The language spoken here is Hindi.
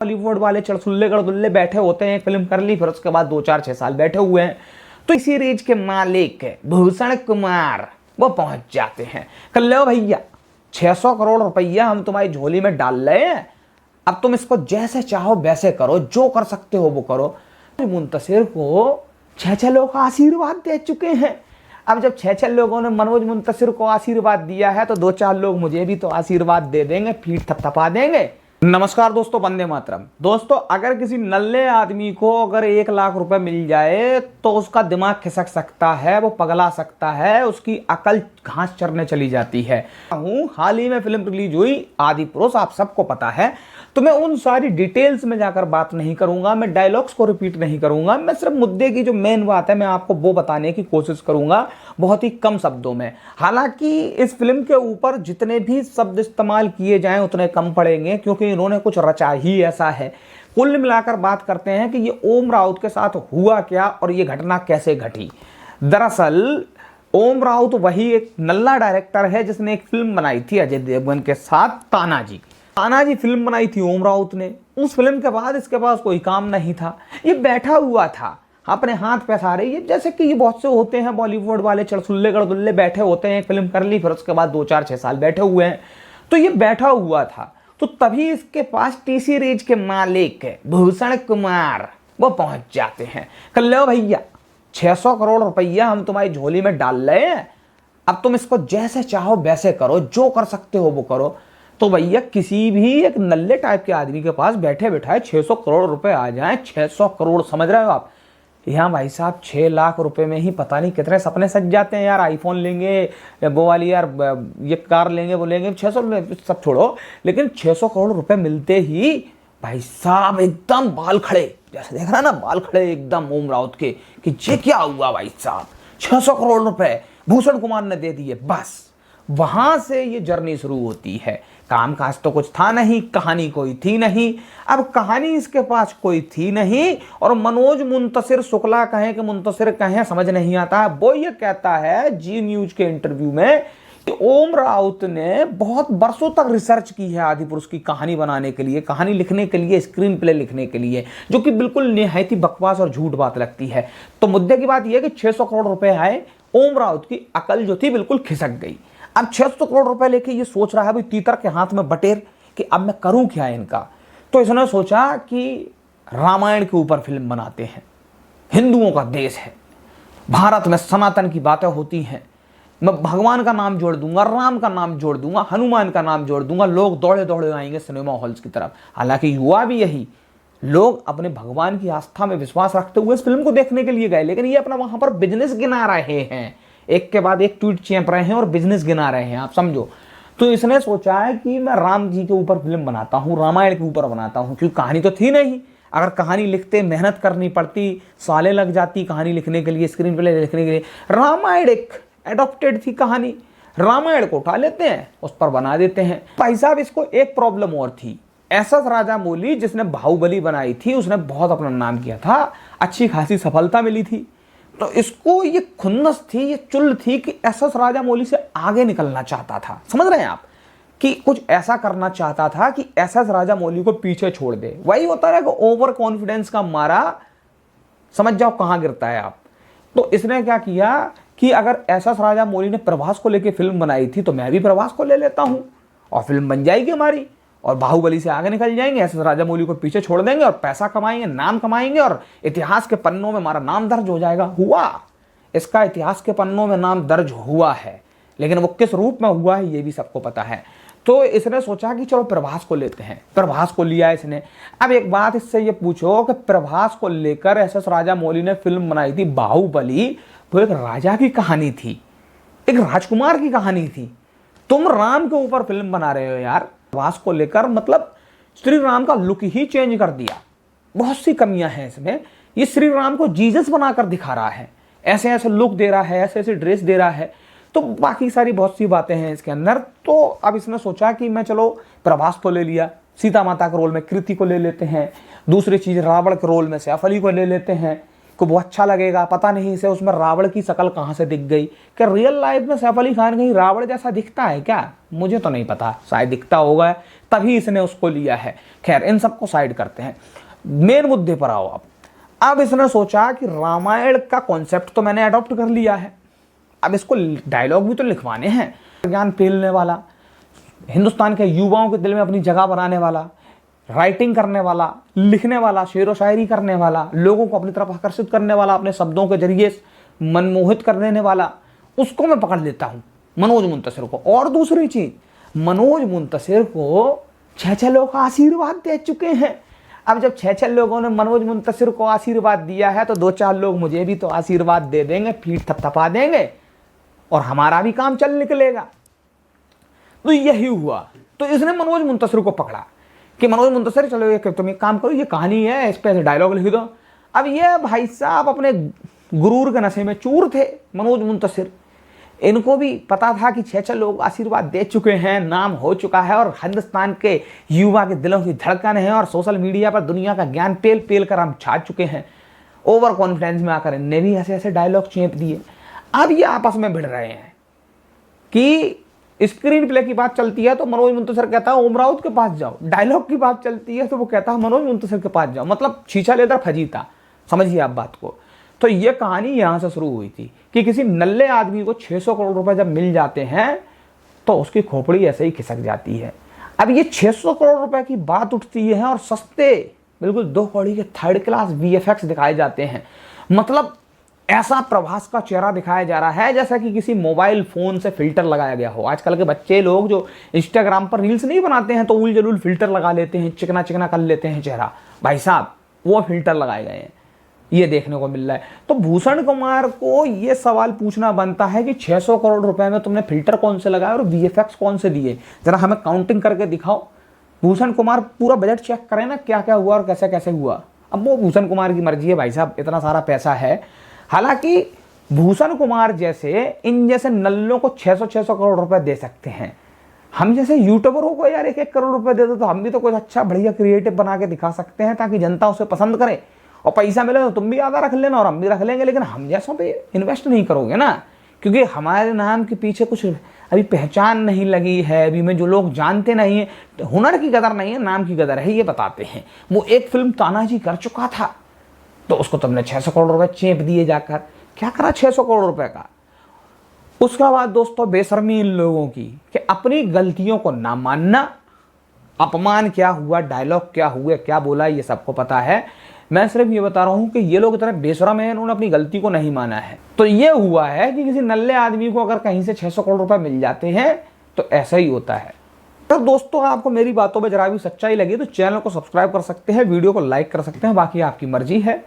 बॉलीवुड वाले चड़सुल्ले गड़दुल्ले बैठे होते हैं, फिल्म कर ली, फिर उसके बाद 2-4-6 साल बैठे हुए हैं। तो इसी रेंज के मालिक भूषण कुमार वो पहुंच जाते हैं, कल लो भैया 600 करोड़ रुपया हम तुम्हारी झोली में डाल रहे हैं, अब तुम इसको जैसे चाहो वैसे करो, जो कर सकते हो वो करो। मुंतशिर को 6 लोग आशीर्वाद दे चुके हैं। अब जब 6 लोगों ने मनोज मुंतशिर को आशीर्वाद दिया है तो 2-4 लोग मुझे भी तो आशीर्वाद दे देंगे, पीठ थपथपा देंगे। नमस्कार दोस्तों, वंदे मातरम। दोस्तों, अगर किसी नल्ले आदमी को अगर 1 लाख रुपए मिल जाए तो उसका दिमाग खिसक सकता है, वो पगला सकता है, उसकी अकल घास चरने चली जाती है। हाल ही में फिल्म रिलीज हुई आदिपुरुष, आप सबको पता है, तो मैं उन सारी डिटेल्स में जाकर बात नहीं करूंगा, मैं डायलॉग्स को रिपीट नहीं करूंगा, मैं सिर्फ मुद्दे की जो मेन बात है मैं आपको वो बताने की कोशिश करूंगा बहुत ही कम शब्दों में। हालांकि इस फिल्म के ऊपर जितने भी शब्द इस्तेमाल किए जाएं उतने कम पड़ेंगे, क्योंकि इन्होंने कुछ रचा ही ऐसा है। कुल मिलाकर बात करते हैं कि ये ओम राउत के साथ हुआ क्या और ये घटना कैसे घटी। दरअसल ओम राउत वही एक नल्ला डायरेक्टर है जिसने एक फिल्म बनाई थी अजय देवगन के साथ, तानाजी फिल्म बनाई थी ओम राउत ने। उस फिल्म के बाद इसके पास कोई काम नहीं था, ये बैठा हुआ था अपने हाथ पैसारे, ये जैसे कि ये बहुत से होते हैं बॉलीवुड वाले चड़सुल्ले गड़दुल्ले बैठे होते हैं, फिल्म कर ली, फिर उसके बाद 2-4-6 साल बैठे हुए हैं। तो ये बैठा हुआ था, तो तभी इसके पास टीसी रेंज के मालिक भूषण कुमार वो पहुंच जाते हैं, कल लो भैया 600 करोड़ रुपया हम तुम्हारी झोली में डाल रहे हैं, अब तुम इसको जैसे चाहो वैसे करो, जो कर सकते हो वो करो। तो भैया किसी भी एक नल्ले टाइप के आदमी के पास बैठे बैठाए 600 करोड़ रुपए आ जाएं, 600 करोड़ समझ रहे हो आप, यहाँ भाई साहब 6 लाख रुपए में ही पता नहीं कितने सपने सज जाते हैं यार। आईफोन लेंगे, वो वाली यार ये कार लेंगे, वो लेंगे, 600 सब छोड़ो, लेकिन 600 करोड़ रुपए मिलते ही भाई साहब एकदम बाल खड़े, जैसे देख रहा ना बाल खड़े एकदम ओम राउत के कि ये क्या हुआ भाई साहब, 600 करोड़ रुपए भूषण कुमार ने दे दिए। बस वहां से ये जर्नी शुरू होती है। काम काज तो कुछ था नहीं, कहानी कोई थी नहीं। अब कहानी इसके पास कोई थी नहीं और मनोज मुंतशिर शुक्ला कहें कि मुंतशिर कहें समझ नहीं आता। वो ये कहता है जी न्यूज के इंटरव्यू में कि ओम राउत ने बहुत बरसों तक रिसर्च की है आदिपुरुष की कहानी बनाने के लिए, कहानी लिखने के लिए, स्क्रीन प्ले लिखने के लिए, जो कि बिल्कुल निहायती बकवास और झूठ बात लगती है। तो मुद्दे की बात यह है कि 600 करोड़ रुपए आए, ओम राउत की अकल जो थी बिल्कुल खिसक गई। अब 600 करोड़ रुपए लेके ये सोच रहा है भाई तीतर के हाथ में बटेर कि अब मैं करूं क्या इनका। तो इसने सोचा कि रामायण के ऊपर फिल्म बनाते हैं, हिंदुओं का देश है, भारत में सनातन की बातें होती हैं, मैं भगवान का नाम जोड़ दूंगा, राम का नाम जोड़ दूंगा, हनुमान का नाम जोड़ दूंगा, लोग दौड़े दौड़े आएंगे सिनेमा हॉल्स की तरफ। हालांकि युवा भी यही, लोग अपने भगवान की आस्था में विश्वास रखते हुए इस फिल्म को देखने के लिए गए, लेकिन ये अपना वहां पर बिजनेस गिना रहे हैं, एक के बाद एक ट्वीट चैंप रहे हैं और बिजनेस गिना रहे हैं, आप समझो। तो इसने सोचा है कि मैं राम जी के ऊपर फिल्म बनाता हूं, रामायण के ऊपर बनाता हूं, क्योंकि कहानी तो थी नहीं। अगर कहानी लिखते मेहनत करनी पड़ती, सालें लग जाती कहानी लिखने के लिए, स्क्रीन प्ले लिखने के लिए। रामायण एक एडॉप्टेड थी कहानी, रामायण को उठा लेते हैं, उस पर बना देते हैं। भाई साहब इसको एक प्रॉब्लम और थी, एस.एस. राजामौली जिसने बाहुबली बनाई थी उसने बहुत अपना नाम किया था, अच्छी खासी सफलता मिली थी। तो इसको ये खुन्नस थी, ये चुल थी कि एस.एस. राजामौली से आगे निकलना चाहता था। समझ रहे हैं आप, कि कुछ ऐसा करना चाहता था कि एस.एस. राजामौली को पीछे छोड़ दे। वही होता है कि ओवर कॉन्फिडेंस का मारा समझ जाओ कहां गिरता है आप। तो इसने क्या किया कि अगर एस.एस. राजामौली ने प्रभास को लेकर फिल्म बनाई थी तो मैं भी प्रभास को ले लेता हूं और फिल्म बन जाएगी हमारी, और बाहुबली से आगे निकल जाएंगे, एस.एस. राजामौली को पीछे छोड़ देंगे और पैसा कमाएंगे, नाम कमाएंगे और इतिहास के पन्नों में हमारा नाम दर्ज हो जाएगा। हुआ, इसका इतिहास के पन्नों में नाम दर्ज हुआ है, लेकिन वो किस रूप में हुआ है ये भी सबको पता है। तो इसने सोचा कि चलो प्रभास को लेते हैं, प्रभास को लिया इसने। अब एक बात इससे ये पूछो कि प्रभास को लेकर एस.एस. राजामौली ने फिल्म बनाई थी बाहुबली, वो एक राजा की कहानी थी, एक राजकुमार की कहानी थी। तुम राम के ऊपर फिल्म बना रहे हो यार, प्रभास को लेकर, मतलब श्री राम का लुक ही चेंज कर दिया। बहुत सी कमियां हैं इसमें, ये श्री राम को जीसस बनाकर दिखा रहा है, ऐसे ऐसे लुक दे रहा है, ऐसे ऐसे ड्रेस दे रहा है, तो बाकी सारी बहुत सी बातें हैं इसके अंदर। तो अब इसने सोचा कि मैं चलो प्रभास को ले लिया, सीता माता के रोल में कृति को ले लेते हैं, दूसरी चीज रावण के रोल में सैफ अली को ले लेते हैं, को वो अच्छा लगेगा, पता नहीं इसे उसमें रावण की शक्ल कहाँ से दिख गई। क्या रियल लाइफ में सैफ अली खान कहीं रावण जैसा दिखता है क्या? मुझे तो नहीं पता, शायद दिखता होगा तभी इसने उसको लिया है। खैर इन सबको साइड करते हैं, मेन मुद्दे पर आओ आप। अब इसने सोचा कि रामायण का कॉन्सेप्ट तो मैंने अडॉप्ट कर लिया है, अब इसको डायलॉग भी तो लिखवाने हैं। ज्ञान फैलाने वाला, हिंदुस्तान के युवाओं के दिल में अपनी जगह बनाने वाला, राइटिंग करने वाला, लिखने वाला, शेर व शायरी करने वाला, लोगों को अपनी तरफ आकर्षित करने वाला, अपने शब्दों के जरिए मनमोहित कर देने वाला, उसको मैं पकड़ लेता हूं, मनोज मुंतशिर को। और दूसरी चीज, मनोज मुंतशिर को 6 लोग आशीर्वाद दे चुके हैं। अब जब 6 लोगों ने मनोज मुंतशिर को आशीर्वाद दिया है तो 2-4 लोग मुझे भी तो आशीर्वाद दे देंगे, पीठ थपथपा देंगे और हमारा भी काम चल निकलेगा। तो यही हुआ। तो इसने मनोज मुंतशिर को पकड़ा कि मनोज मुंतशिर चलो तुम एक काम करो, ये कहानी है, इस पे डायलॉग लिख दो। अब ये भाई साहब अपने गुरूर के नशे में चूर थे मनोज मुंतशिर। इनको भी पता था कि 6 लोग आशीर्वाद दे चुके हैं, नाम हो चुका है और हिंदुस्तान के युवा के दिलों की धड़कन है और सोशल मीडिया पर दुनिया का ज्ञान पेल पेल कर हम छा चुके हैं। ओवर कॉन्फिडेंस में आकर इनने भी ऐसे ऐसे डायलॉग चेप दिए। अब ये आपस में भिड़ रहे हैं कि स्क्रीन प्ले की बात चलती है तो मनोज मुंतशिर कहता है ओम राउत के पास जाओ, डायलॉग की बात चलती है तो वो कहता है मनोज मुंतशिर के पास जाओ, मतलब छीछा लेकर फजीता। समझिए आप बात को। तो ये कहानी यहां से शुरू हुई थी कि किसी नल्ले आदमी को 600 करोड़ रुपए जब मिल जाते हैं तो उसकी खोपड़ी ऐसे ही खिसक जाती है। अब ये 600 करोड़ रुपए की बात उठती है और सस्ते बिल्कुल 2 कौड़ी के 3rd क्लास VFX दिखाए जाते हैं। मतलब ऐसा प्रभास का चेहरा दिखाया जा रहा है जैसा कि किसी मोबाइल फोन से फिल्टर लगाया गया हो। आजकल के बच्चे लोग जो इंस्टाग्राम पर रील्स नहीं बनाते हैं तो उल जलूल फिल्टर लगा लेते हैं, चिकना चिकना कर लेते हैं चेहरा, भाई साहब वो फिल्टर लगाए गए हैं, ये देखने को मिल रहा है। तो भूषण कुमार को ये सवाल पूछना बनता है कि 600 करोड़ रुपए में तुमने फिल्टर कौन से लगाए और VFX कौन से दिए, जरा हमें काउंटिंग करके दिखाओ। भूषण कुमार पूरा बजट चेक करें ना, क्या क्या हुआ और कैसे कैसे हुआ। अब वो भूषण कुमार की मर्जी है भाई साहब, इतना सारा पैसा है। हालांकि भूषण कुमार जैसे इन जैसे नल्लों को 600 करोड़ रुपए दे सकते हैं, हम जैसे यूट्यूबरों को यार 1-1 करोड़ रुपए दे दो तो हम भी तो कुछ अच्छा बढ़िया क्रिएटिव बना के दिखा सकते हैं ताकि जनता उसे पसंद करे और पैसा मिले तो तुम भी आधा रख लेना और हम भी रख लेंगे। लेकिन हम जैसों पे इन्वेस्ट नहीं करोगे ना, क्योंकि हमारे नाम के पीछे कुछ अभी पहचान नहीं लगी है, अभी में जो लोग जानते नहीं है, तो हुनर की कदर नहीं है, नाम की कदर है, ये बताते हैं। वो एक फिल्म तानाजी कर चुका था तो उसको तुमने 600 करोड़ रुपए चेप दिए जाकर, क्या करा 600 करोड़ रुपए का। उसका बाद दोस्तों बेशर्मी इन लोगों की कि अपनी गलतियों को ना मानना, अपमान क्या हुआ, डायलॉग क्या हुए, क्या बोला, ये सबको पता है। मैं सिर्फ ये बता रहा हूं कि ये लोग इतने बेशरम हैं, इन्होंने अपनी गलती को नहीं माना है। तो ये हुआ है कि किसी नल्ले आदमी को अगर कहीं से 600 करोड़ रुपए मिल जाते हैं तो ऐसा ही होता है। तो दोस्तों आपको मेरी बातों में जरा भी सच्चाई लगी तो चैनल को सब्सक्राइब कर सकते हैं, वीडियो को लाइक कर सकते हैं, बाकी आपकी मर्जी है।